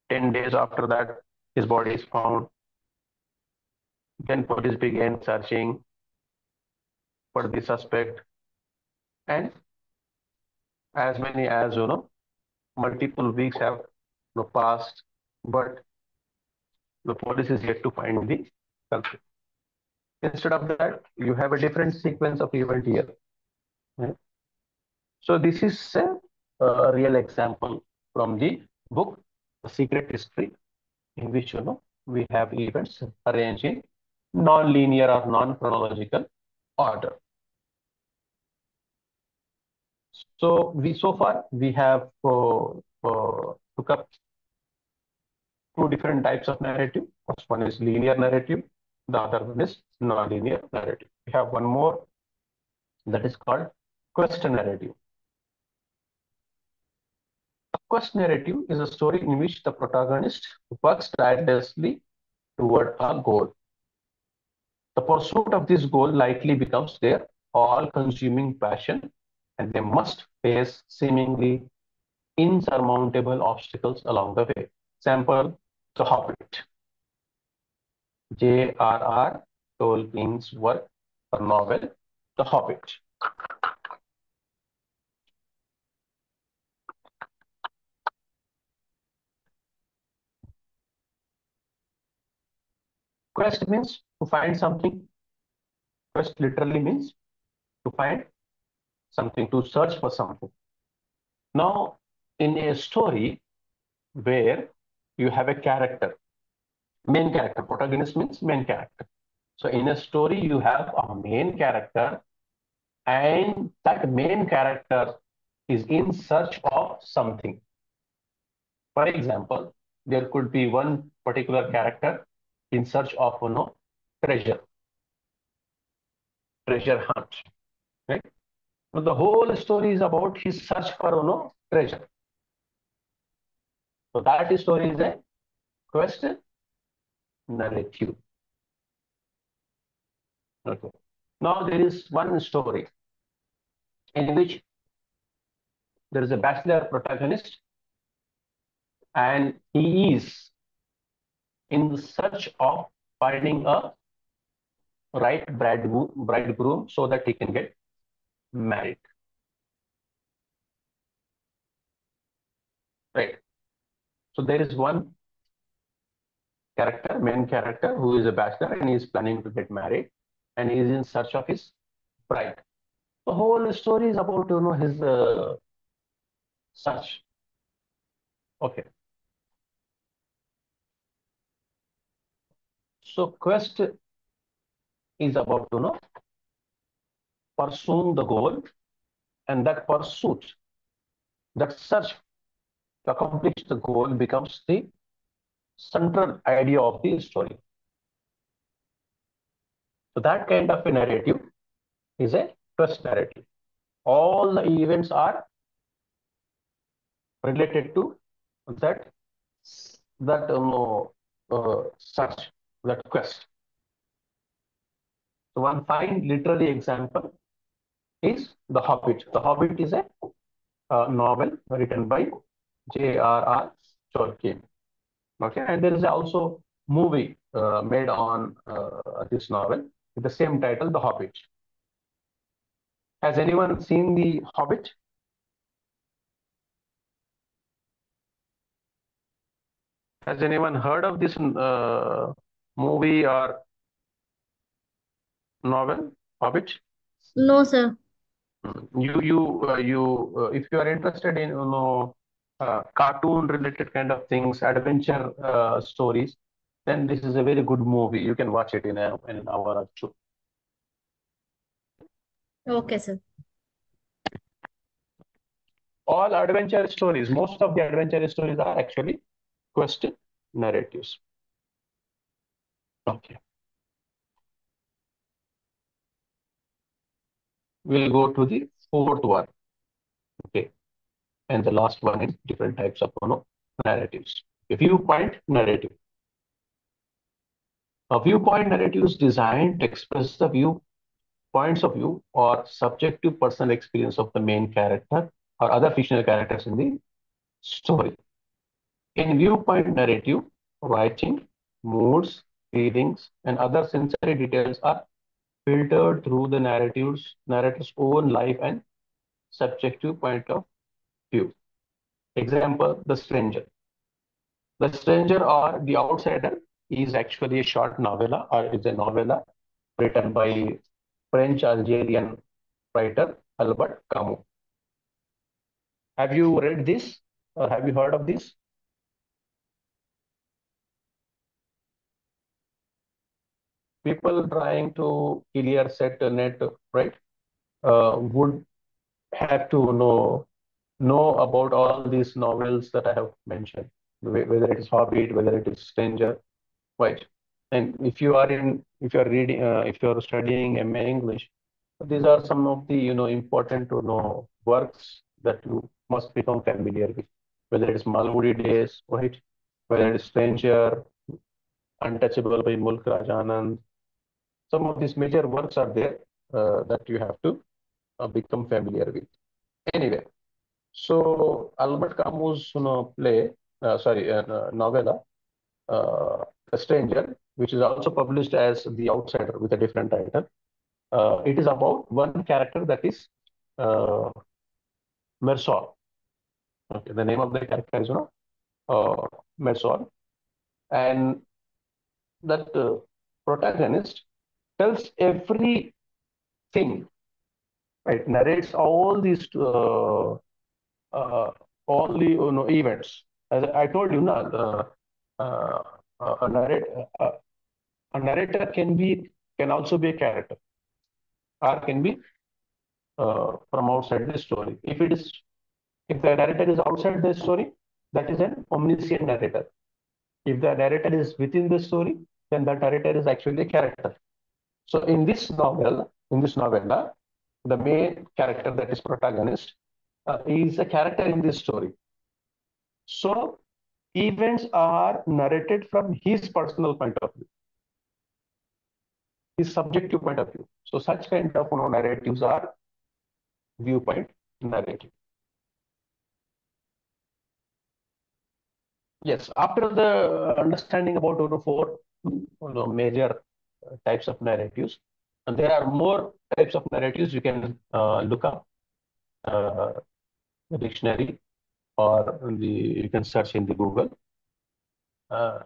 10 days after that, his body is found. Then police began searching for the suspect, and as many as multiple weeks have passed, but the police is yet to find the culprit. Instead of that, you have a different sequence of event here. Right? So this is a real example from the book The Secret History, in which we have events arranged in non-linear or non-chronological order. So so far we have took up two different types of narrative. First one is linear narrative. The other one is non-linear narrative. We have one more that is called quest narrative. A quest narrative is a story in which the protagonist works tirelessly toward a goal. The pursuit of this goal likely becomes their all-consuming passion, and they must face seemingly insurmountable obstacles along the way. Example, The Hobbit. J.R.R. Tolkien's work or novel, The Hobbit. Quest means to find something. Quest literally means to find something, to search for something. Now, in a story where you have a character, main character, protagonist means main character. So in a story, you have a main character, and that main character is in search of something. For example, there could be one particular character in search of treasure, treasure hunt, right? So the whole story is about his search for treasure. So that story is a quest narrative. Okay. Now there is one story in which there is a bachelor protagonist, and he is in search of finding a right bridegroom so that he can get married. Right. So there is one character, main character, who is a bachelor and he is planning to get married, and he is in search of his bride. The whole story is about his search. Okay. So quest is about pursuing the goal, and that pursuit, that search to accomplish the goal becomes the central idea of the story. So that kind of a narrative is a quest narrative. All the events are related to that search, that quest. So one fine literary example is The Hobbit. The Hobbit is a novel written by J.R.R. Tolkien. Okay, and there is also movie made on this novel with the same title, The Hobbit. Has anyone seen The Hobbit? Has anyone heard of this movie or novel, Hobbit? No, sir. If you are interested in cartoon related kind of things, adventure stories, then this is a very good movie. You can watch it in an hour or two. Okay, sir. All adventure stories, most of the adventure stories are actually quest narratives. Okay. We'll go to the fourth one. Okay. And the last one is different types of narratives. A viewpoint narrative. A viewpoint narrative is designed to express the points of view or subjective personal experience of the main character or other fictional characters in the story. In viewpoint narrative, writing, moods, feelings, and other sensory details are filtered through the narrator's own life and subjective point of view. Example, The Stranger. The Stranger or The Outsider is actually a short novella or is a novella written by French-Algerian writer Albert Camus. Have you read this or have you heard of this? People trying to clear set net, right, would have to know about all these novels that I have mentioned, whether it is Hobbit, whether it is Stranger, right? And if you are reading, if you are studying MA English, these are some of the important to know works that you must become familiar with, whether it is Malgudi Days, right? Whether it is Stranger, Untouchable by Mulk Rajanand. Some of these major works are there that you have to become familiar with. Anyway, so Albert Camus' novella, The Stranger, which is also published as The Outsider with a different title. It is about one character that is uh, Mersol. Okay, the name of the character is Mersol, and that protagonist tells everything, right? Narrates all the events. As I told you, uh, a narrator can also be a character, or can be from outside the story. If the narrator is outside the story, that is an omniscient narrator. If the narrator is within the story, then that narrator is actually a character. So in this novella, the main character, that is protagonist, is a character in this story. So events are narrated from his personal point of view, his subjective point of view. So such kind of narratives are viewpoint narrative. Yes, after the understanding about four major types of narratives, and there are more types of narratives. You can look up uh, the dictionary, or you can search in the Google uh,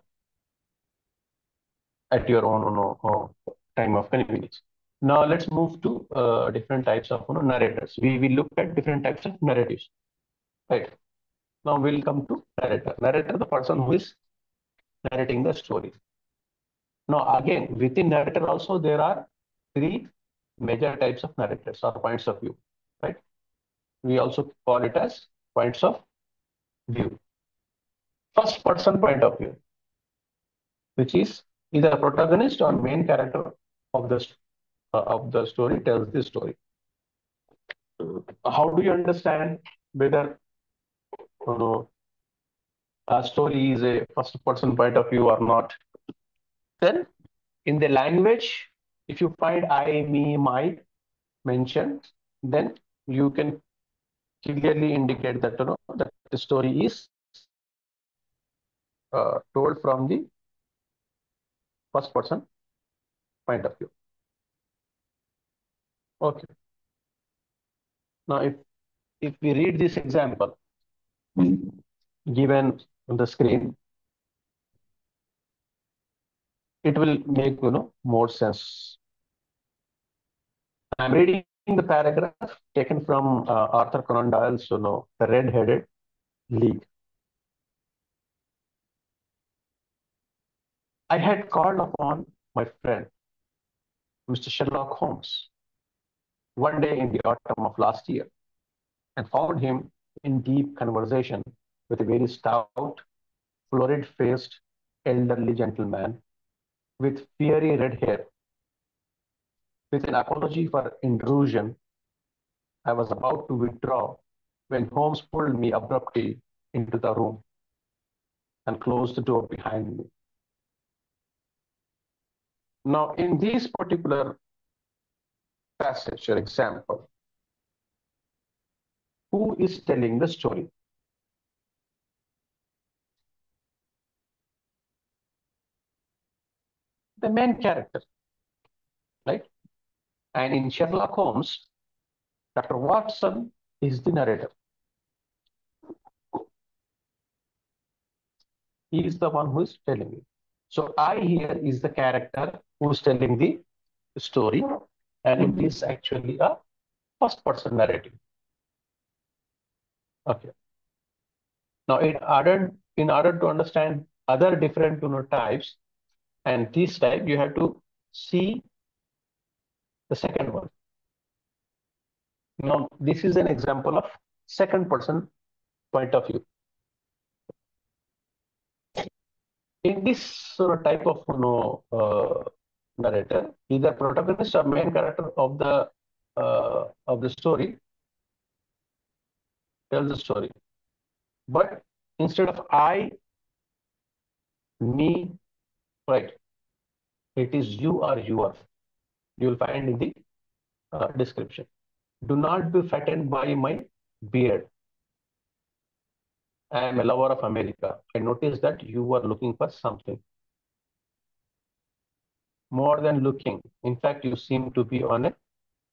at your own time of convenience. Now let's move to different types of narrators. We will look at different types of narratives, right? Now we'll come to narrator. Narrator, the person who is narrating the story. Now again, within narrator also there are three major types of narrators or points of view, right? We also call it as points of view. First person point of view, which is either protagonist or main character of the story tells the story. How do you understand whether a story is a first person point of view or not. Then in the language, if you find I, me, my mentioned, then you can clearly indicate that that the story is told from the first person point of view. Okay. Now, if we read this example given on the screen, it will make more sense. I'm reading the paragraph taken from Arthur Conan Doyle's The Red-Headed League. I had called upon my friend, Mr. Sherlock Holmes, one day in the autumn of last year, and found him in deep conversation with a very stout, florid-faced, elderly gentleman with fiery red hair. With an apology for intrusion, I was about to withdraw when Holmes pulled me abruptly into the room and closed the door behind me. Now, in this particular passage or example, who is telling the story? The main character, right? And in Sherlock Holmes, Dr. Watson is the narrator. He is the one who is telling it. So I here is the character who is telling the story, and it is actually a first person narrative. Okay. Now, in order to understand other different types, and this type, you have to see the second one. Now, this is an example of second person point of view. In this type of narrator, either protagonist or main character of the story tells the story. But instead of I, me, right, it is you or your. You will find in the description. Do not be frightened by my beard. I am a lover of America. I noticed that you were looking for something more than looking. In fact, you seem to be on a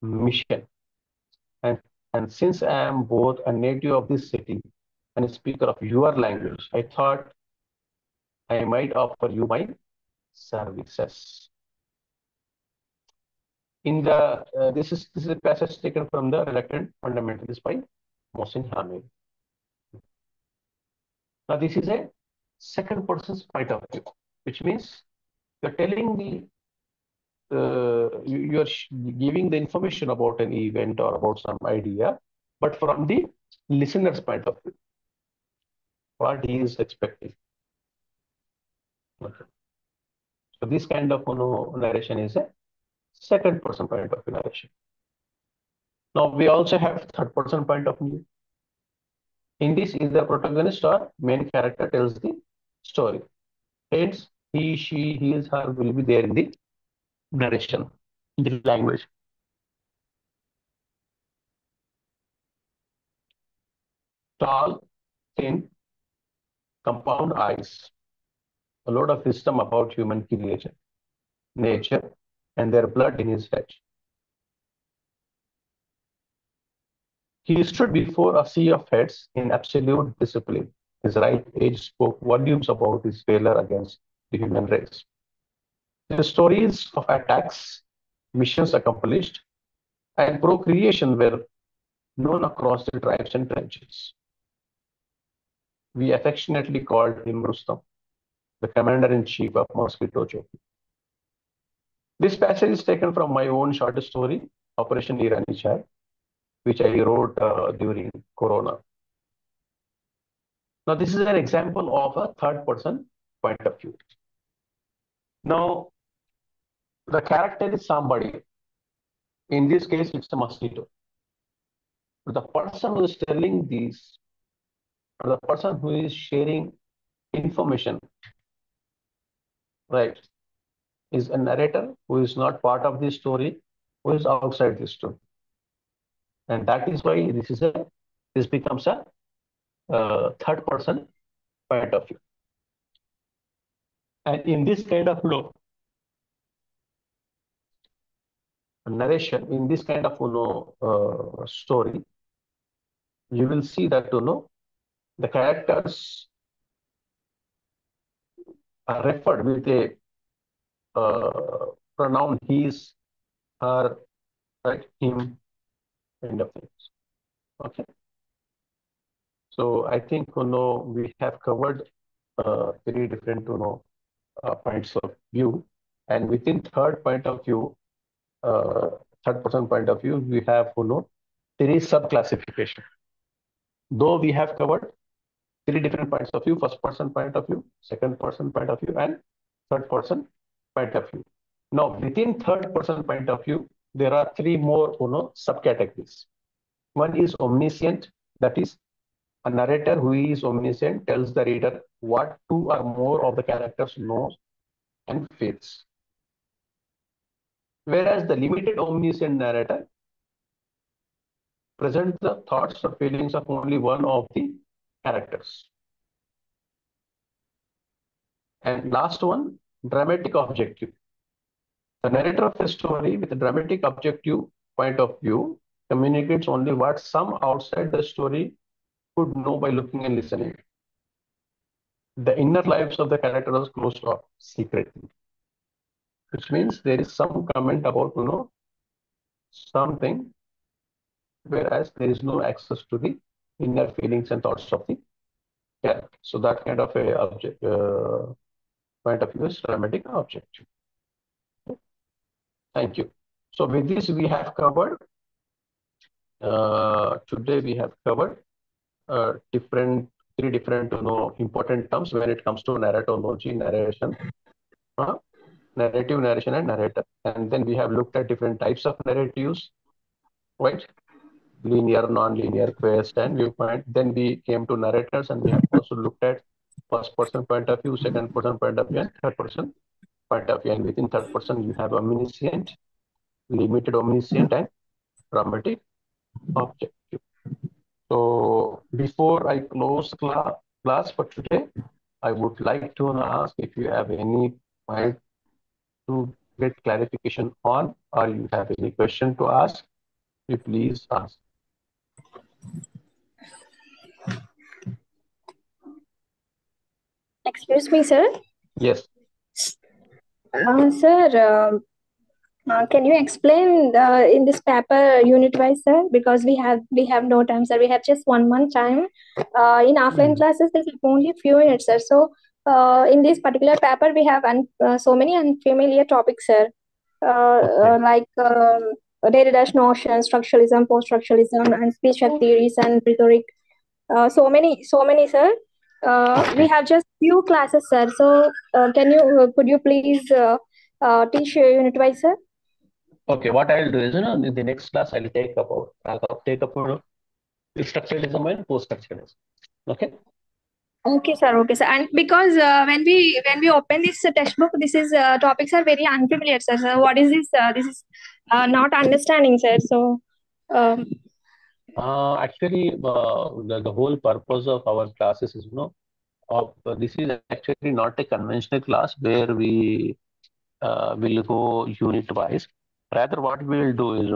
mission. And since I am both a native of this city and a speaker of your language, I thought I might offer you my services. In the this is a passage taken from the Reluctant Fundamentalist by Mohsin Hamid. Now, this is a second person's point of view, which means you're telling you're giving the information about an event or about some idea, but from the listener's point of view, what he is expecting. Okay. So this kind of narration is a second person point of view narration. Now we also have third person point of view. In this, either protagonist or main character tells the story. Hence, he, she, his, her will be there in the narration, in the language. Tall, thin, compound eyes, a lot of wisdom about human creation, nature, and their blood in his head. He stood before a sea of heads in absolute discipline. His right age spoke volumes about his valor against the human race. The stories of attacks, missions accomplished, and procreation were known across the tribes and trenches. We affectionately called him Rustam, the commander-in-chief of Mosquito Jockey. This passage is taken from my own short story, Operation Irani Chai, which I wrote during Corona. Now, this is an example of a third person point of view. Now, the character is somebody. In this case, it's a mosquito. But the person who is telling this or the person who is sharing information, right, is a narrator who is not part of the story, who is outside the story. And that is why this becomes a third person point of view. And in this kind of narration, in this kind of story, you will see that the characters are referred with a pronoun his, her, right, him, kind of things. Okay. So I think we have covered three different points of view, and within third point of view, third person point of view, we have three sub classification. Though we have covered three different points of view: first person point of view, second person point of view, and third person point of view. Now, within third person point of view, there are three more subcategories. One is omniscient, that is, a narrator who is omniscient tells the reader what two or more of the characters knows and feels. Whereas the limited omniscient narrator presents the thoughts or feelings of only one of the characters. And last one, dramatic objective. The narrator of a story with a dramatic objective point of view communicates only what some outside the story could know by looking and listening. The inner lives of the characters are closed off secretly, which means there is some comment about something, whereas there is no access to the inner feelings and thoughts of the character. So that kind of a point of view is dramatic objective. Thank you. So with this, we have covered, today we have covered three different important terms when it comes to narratology, narration, narrative, narration, and narrator. And then we have looked at different types of narratives, right? Linear, non-linear, quest, and viewpoint. Then we came to narrators, and we have also looked at first person point of view, second person point of view, and third person point of view. And within third person, you have omniscient, limited omniscient, and dramatic objective. So before I close class for today, I would like to ask if you have any point to get clarification on, or you have any question to ask, you please ask. Excuse me, sir. Yes. Sir, can you explain in this paper unit-wise, sir? Because we have no time, sir. We have just 1 month time. In offline classes, there's only few minutes, sir. So in this particular paper, we have so many unfamiliar topics, sir. Like Derrida's notion, structuralism, post-structuralism, and speech theories and rhetoric. So many, sir. We have just few classes, sir. So could you please teach unit-wise, sir? Okay, what I'll do is, in the next class, I'll take up structuralism and post-structuralism. Okay. Okay, sir. Okay, sir. And because when we open this textbook, this is topics are very unfamiliar, sir. So what is this? This is not understanding, sir. So. Actually, the whole purpose of our classes is, this is actually not a conventional class where we will go unit wise. Rather, what we will do is,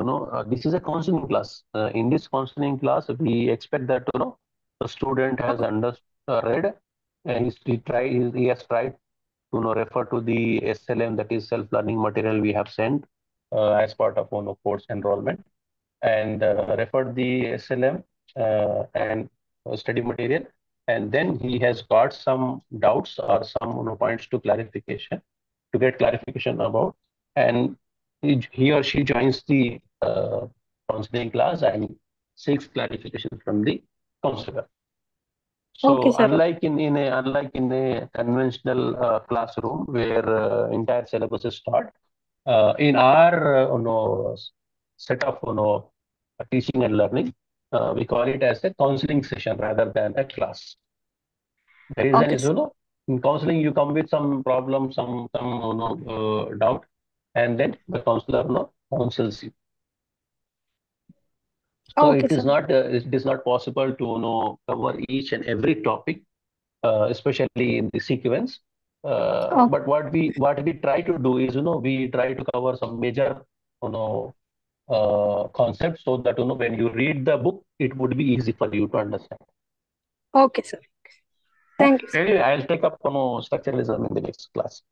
this is a counseling class. In this counseling class, we expect that, the student has read, and he has tried to refer to the SLM, that is self-learning material we have sent as part of course enrollment, and referred the SLM and study material, and then he has got some doubts or some points to get clarification about, and he or she joins the counseling class and seeks clarification from the counselor. So Okay, sir. unlike in a conventional classroom where entire syllabus is taught, in our set of teaching and learning, we call it as a counseling session rather than a class. The reason Okay, is, sir. in counseling, you come with some problem, some doubt, and then the counselor counsels you. So Okay, sir. it is not possible to cover each and every topic, especially in the sequence. Oh, But what we try to do is, we try to cover some major you know concepts, so that when you read the book, it would be easy for you to understand. okay, sir. Thank you, sir. Anyway, I'll take up structuralism in the next class,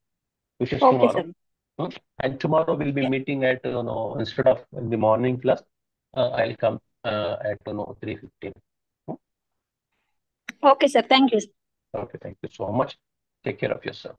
which is Okay, sir. tomorrow. And tomorrow we'll be meeting at instead of in the morning class, I'll come at 3:15. Okay, sir. Thank you, sir. Okay, thank you so much. Take care of yourself.